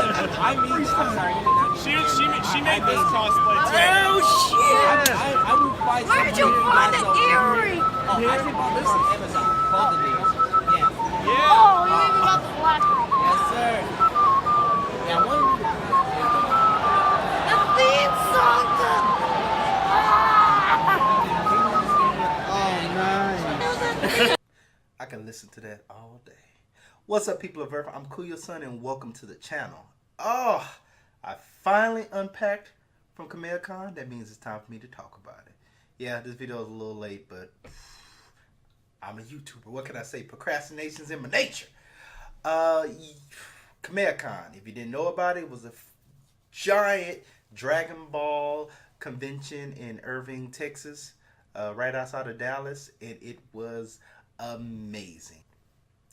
I'm sorry. She made this cosplay too. Oh shit! I will buy some. Where'd you find the earring? Oh, I actually bought this on Amazon. Both of these. Yeah. Yeah. Oh, you even got the black one. Yes, sir. Yeah, one. The theme song. Oh, nice. I can listen to that all day. What's up, people of Earth? I'm Kuyosan, and welcome to the channel. Oh, I finally unpacked from Kameha Con. That means it's time for me to talk about it. Yeah, this video is a little late, but I'm a YouTuber. What can I say? Procrastination's in my nature. Kameha Con, if you didn't know about it, it was a giant Dragon Ball convention in Irving, Texas, right outside of Dallas, and it was amazing.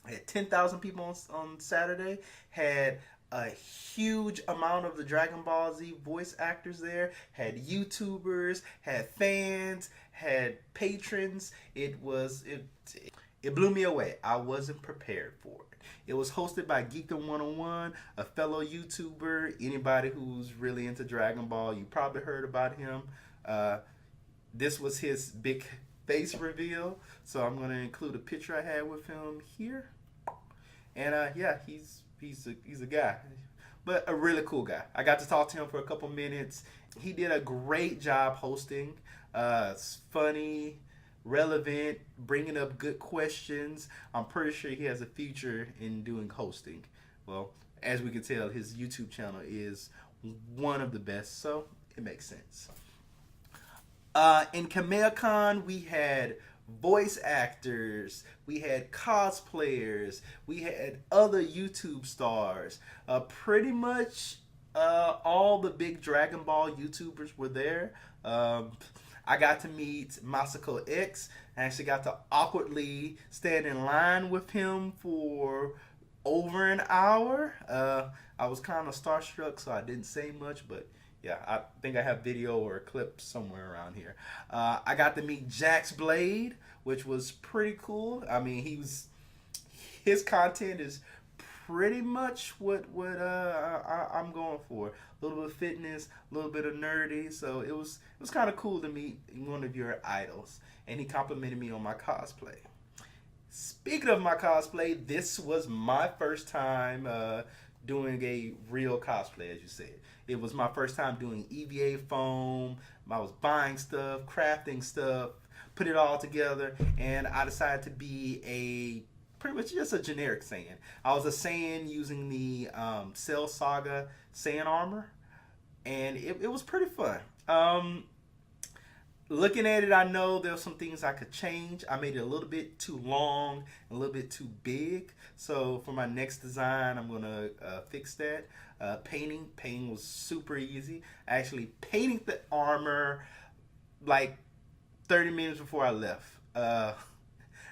Had 10,000 people on Saturday, had a huge amount of the Dragon Ball Z voice actors there, had YouTubers, had fans, had patrons. It blew me away. I wasn't prepared for it. It was hosted by Geekdom101, a fellow YouTuber. Anybody who's really into Dragon Ball, you probably heard about him. This was his big face reveal, so I'm going to include a picture I had with him here. And yeah, he's a guy, but a really cool guy. I got to talk to him for a couple minutes. He did a great job hosting. It's funny, relevant, bringing up good questions. I'm pretty sure he has a future in doing hosting. Well, as we can tell, his YouTube channel is one of the best, so it makes sense. In Kameha Con, we had voice actors, we had cosplayers, we had other YouTube stars. Pretty much all the big Dragon Ball YouTubers were there. I got to meet Masako X. I actually got to awkwardly stand in line with him for over an hour. I was kind of starstruck, so I didn't say much, but yeah, I think I have video or a clip somewhere around here. I got to meet Jax Blade, which was pretty cool. I mean, his content is pretty much what I'm going for. A little bit of fitness, a little bit of nerdy. So it was kind of cool to meet one of your idols, and he complimented me on my cosplay. Speaking of my cosplay, this was my first time doing a real cosplay, as you said. It was my first time doing EVA foam. I was buying stuff, crafting stuff, put it all together, and I decided to be pretty much just a generic Saiyan. I was a Saiyan using the Cell Saga Saiyan armor, and it was pretty fun. Looking at it, I know there's some things I could change. I made it a little bit too long, a little bit too big. So for my next design, I'm gonna fix that. Painting was super easy. I actually painted the armor like 30 minutes before I left.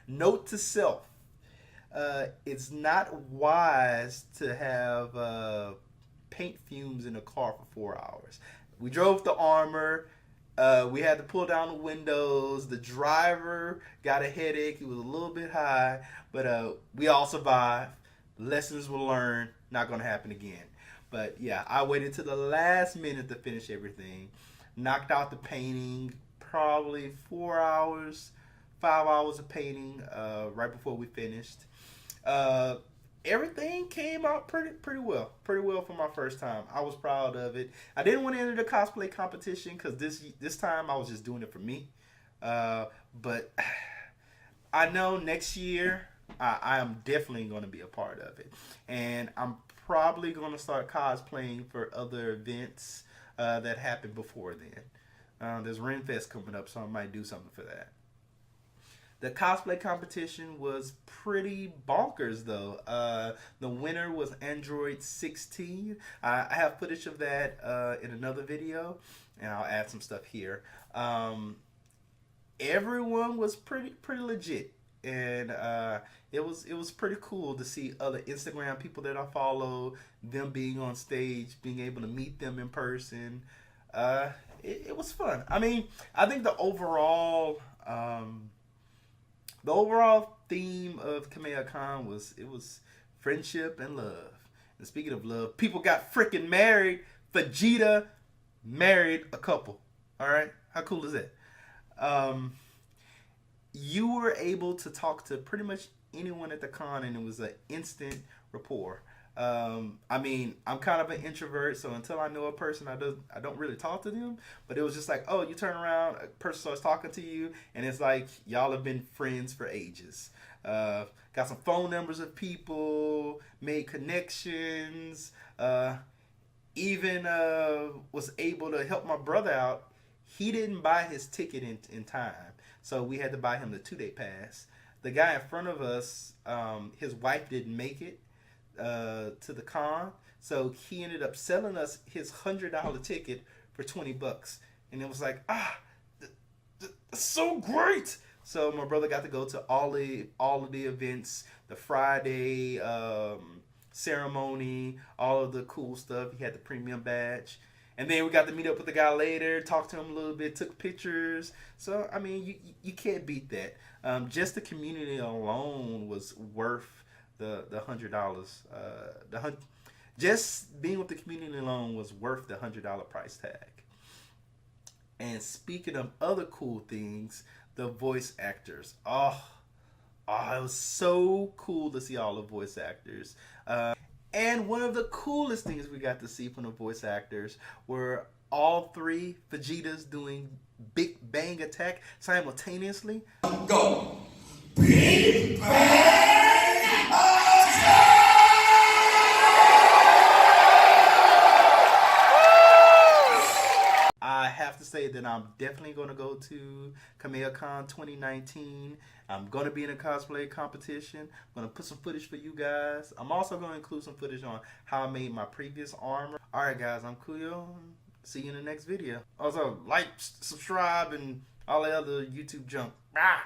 Note to self, it's not wise to have paint fumes in a car for 4 hours. We drove the armor. We had to pull down the windows. The driver got a headache. He was a little bit high, but we all survived. Lessons were learned. Not going to happen again. But yeah, I waited to the last minute to finish everything. Knocked out the painting, probably 4 hours, 5 hours of painting right before we finished. Everything came out pretty well for my first time. I was proud of it. I didn't want to enter the cosplay competition because this time I was just doing it for me. But I know next year I am definitely going to be a part of it, and I'm probably going to start cosplaying for other events that happen before then. There's Renfest coming up, so I might do something for that. The cosplay competition was pretty bonkers, though. The winner was Android 16. I have footage of that in another video, and I'll add some stuff here. Everyone was pretty legit, and it was pretty cool to see other Instagram people that I follow, them being on stage, being able to meet them in person. It was fun. I mean, I think the overall theme of Kamehacon was friendship and love. And speaking of love, people got freaking married. Vegeta married a couple. All right, how cool is that? You were able to talk to pretty much anyone at the con, and it was an instant rapport. I mean, I'm kind of an introvert, so until I know a person, I don't really talk to them. But it was just like, oh, you turn around, a person starts talking to you, and it's like y'all have been friends for ages. Got some phone numbers of people, made connections, even was able to help my brother out. He didn't buy his ticket in time, so we had to buy him the 2-day pass. The guy in front of us, his wife didn't make it to the con, so he ended up selling us his $100 ticket for $20, and it was like, that's so great. So my brother got to go to all of the events, the Friday ceremony, all of the cool stuff. He had the premium badge. And then we got to meet up with the guy later, talk to him a little bit, took pictures. So, I mean, you can't beat that. Just the community alone was worth the $100. Just being with the community alone was worth the $100 price tag. And speaking of other cool things, the voice actors. Oh, it was so cool to see all the voice actors. And one of the coolest things we got to see from the voice actors were all 3 Vegetas doing Big Bang Attack simultaneously. Go! Big Bang Attack! I have to say that I'm definitely going to go to Kameha Con 2019. I'm going to be in a cosplay competition. I'm going to put some footage for you guys. I'm also going to include some footage on how I made my previous armor. Alright guys, I'm Kuyo. See you in the next video. Also, like, subscribe, and all the other YouTube junk. Ah!